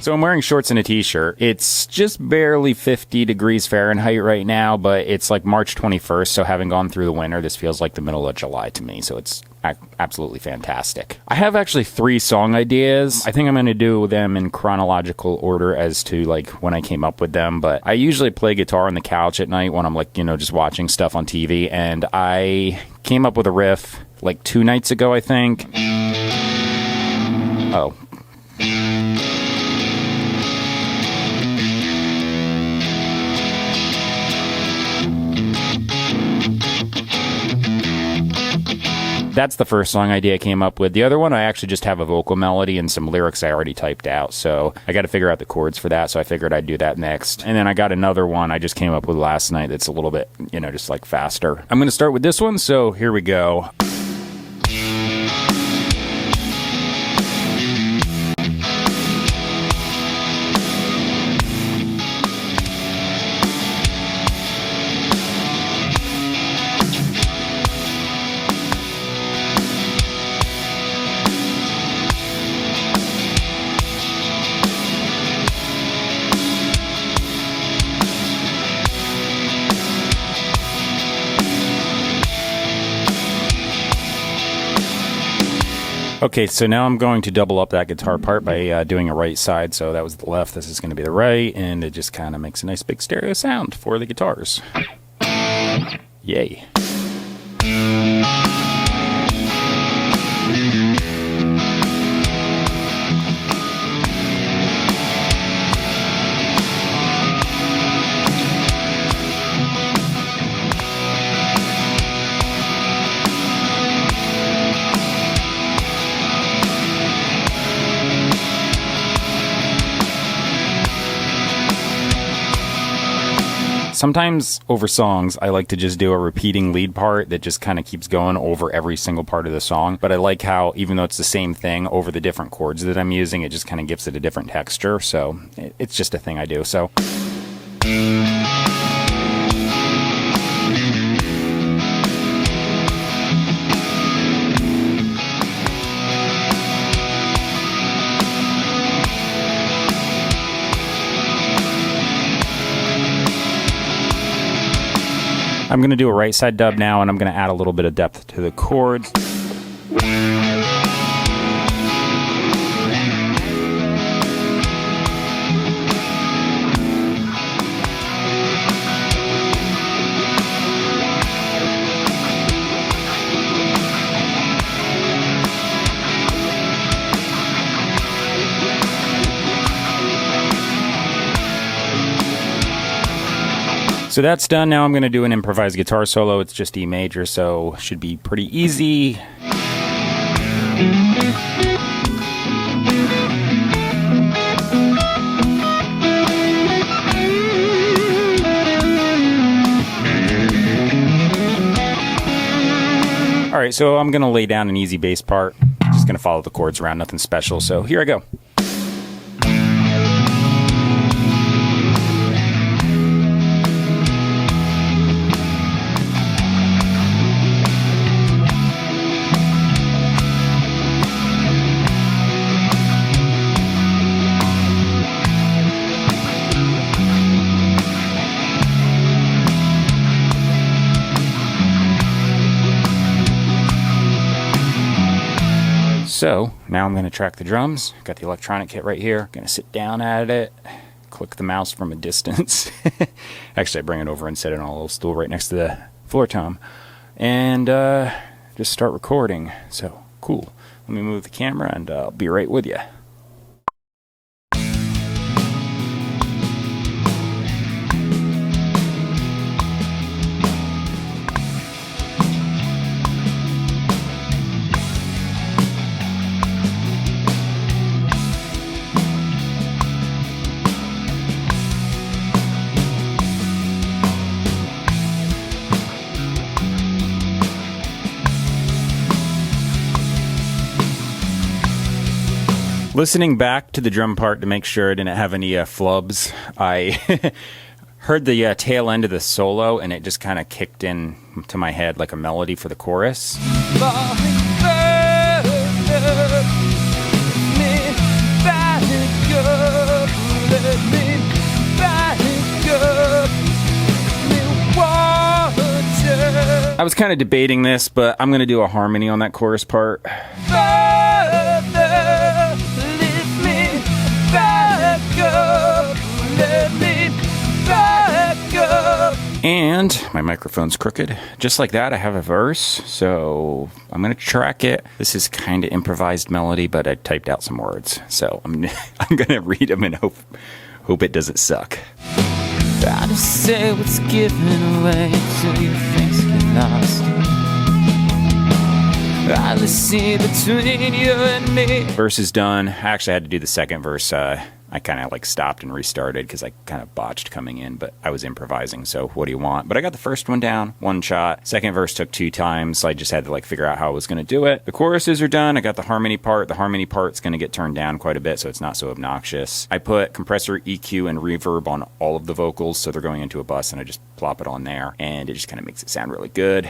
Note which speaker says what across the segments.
Speaker 1: So I'm wearing shorts and a t-shirt. It's just barely 50 degrees Fahrenheit right now, but it's like March 21st, so having gone through the winter, this feels like the middle of July to me, so it's absolutely fantastic. I have actually 3 song ideas. I think I'm going to do them in chronological order as to like when I came up with them, but I usually play guitar on the couch at night when I'm like, just watching stuff on TV, and I came up with a riff like 2 nights ago, I think. Oh. That's the first song idea I came up with. The other one, I actually just have a vocal melody and some lyrics I already typed out. So I got to figure out the chords for that. So I figured I'd do that next. And then I got another one I just came up with last night that's a little bit, just like faster. I'm going to start with this one. So here we go. Okay, so now I'm going to double up that guitar part by doing a right side. So that was the left, this is going to be the right, and it just kind of makes a nice big stereo sound for the guitars. Yay. Sometimes over songs, I like to just do a repeating lead part that just kind of keeps going over every single part of the song. But I like how, even though it's the same thing over the different chords that I'm using, it just kind of gives it a different texture. So it's just a thing I do. So. I'm going to do a right side dub now, and I'm going to add a little bit of depth to the chords. So that's done. Now I'm going to do an improvised guitar solo. It's just E major, so should be pretty easy. All right, so I'm going to lay down an easy bass part. Just going to follow the chords around, nothing special. So here I go. So now I'm going to track the drums. Got the electronic kit right here. Going to sit down at it, click the mouse from a distance. Actually, I bring it over and set it on a little stool right next to the floor tom, and just start recording. So cool. Let me move the camera, and I'll be right with you. Listening back to the drum part to make sure I didn't have any flubs, I heard the tail end of the solo, and it just kind of kicked in to my head like a melody for the chorus. let me back up, water. I was kind of debating this, but I'm going to do a harmony on that chorus part. Father, lift me back up, let me back up. And my microphone's crooked. Just like that, I have a verse, so I'm going to track it. This is kind of improvised melody, but I typed out some words. So I'm going to read them and hope it doesn't suck. Try to say what's given away till your face get lost. I see between you and me. Verse is done. I actually had to do the second verse. I kind of like stopped and restarted because I kind of botched coming in, but I was improvising, so what do you want? But I got the first one down, one shot. Second verse took 2 times, so I just had to like figure out how I was going to do it. The choruses are done. I got the harmony part. The harmony part's going to get turned down quite a bit, so it's not so obnoxious. I put compressor, EQ, and reverb on all of the vocals, so they're going into a bus, and I just plop it on there, and it just kind of makes it sound really good.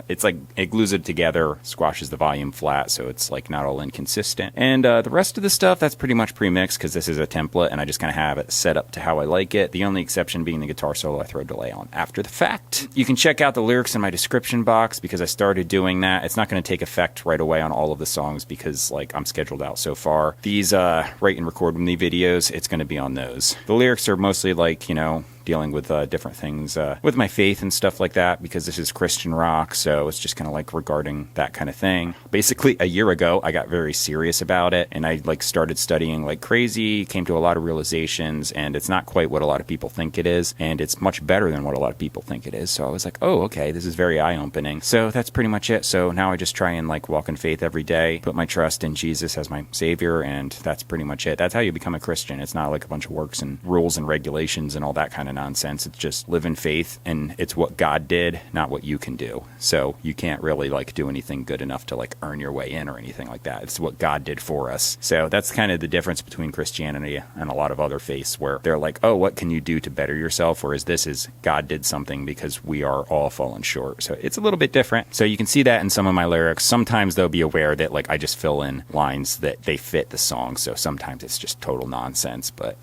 Speaker 1: It's like it glues it together, squashes the volume flat, so it's like not all inconsistent. And the rest of the stuff, that's pretty much pre-mixed because this is a template and I just kind of have it set up to how I like it. The only exception being the guitar solo I throw delay on after the fact. You can check out the lyrics in my description box because I started doing that. It's not going to take effect right away on all of the songs because like I'm scheduled out so far. These write and record with me videos, it's going to be on those. The lyrics are mostly like, you know, dealing with different things with my faith and stuff like that because this is Christian rock, so it's just kind of like regarding that kind of thing. Basically, a year ago, I got very serious about it, and I like started studying like crazy, came to a lot of realizations, and it's not quite what a lot of people think it is, and it's much better than what a lot of people think it is. So I was like, oh, okay, this is very eye-opening. So that's pretty much it. So now I just try and like walk in faith every day, put my trust in Jesus as my savior, and that's pretty much it. That's how you become a Christian. It's not like a bunch of works and rules and regulations and all that kind of nonsense. It's just live in faith, and it's what God did, not what you can do. So you can't really like do anything good enough to like earn your way in or anything like that. It's what God did for us. So that's kind of the difference between Christianity and a lot of other faiths where they're like, oh, what can you do to better yourself? Whereas this is God did something because we are all fallen short. So it's a little bit different. So you can see that in some of my lyrics. Sometimes they'll be aware that like I just fill in lines that they fit the song. So sometimes it's just total nonsense, but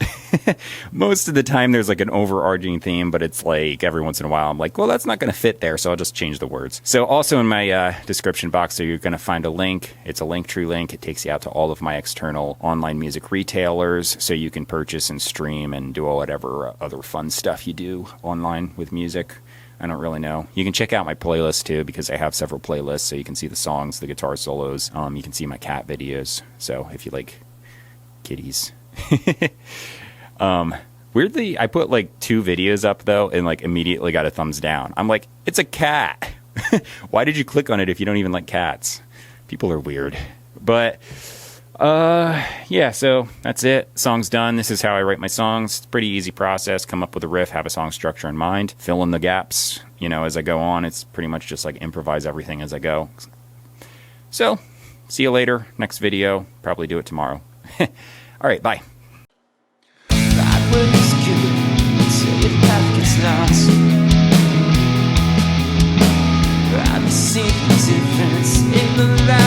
Speaker 1: most of the time there's like an overarching theme, but it's like every once in a while I'm like, well, that's not going to fit there, so I'll just change the words. So also in my description box, so you're going to find a link. It's a Linktree link. It takes you out to all of my external online music retailers, so you can purchase and stream and do whatever other fun stuff you do online with music. I don't really know. You can check out my playlist too, because I have several playlists, so you can see the songs, the guitar solos. You can see my cat videos, so if you like kitties. Weirdly, I put like 2 videos up though and like immediately got a thumbs down. I'm like, it's a cat. Why did you click on it if you don't even like cats? People are weird. But yeah, so that's it. Song's done. This is how I write my songs. It's a pretty easy process. Come up with a riff, have a song structure in mind, fill in the gaps, you know, as I go on. It's pretty much just like improvise everything as I go. So, see you later. Next video. Probably do it tomorrow. All right, bye. Well, it's good until your path gets lost. I see the difference in the light.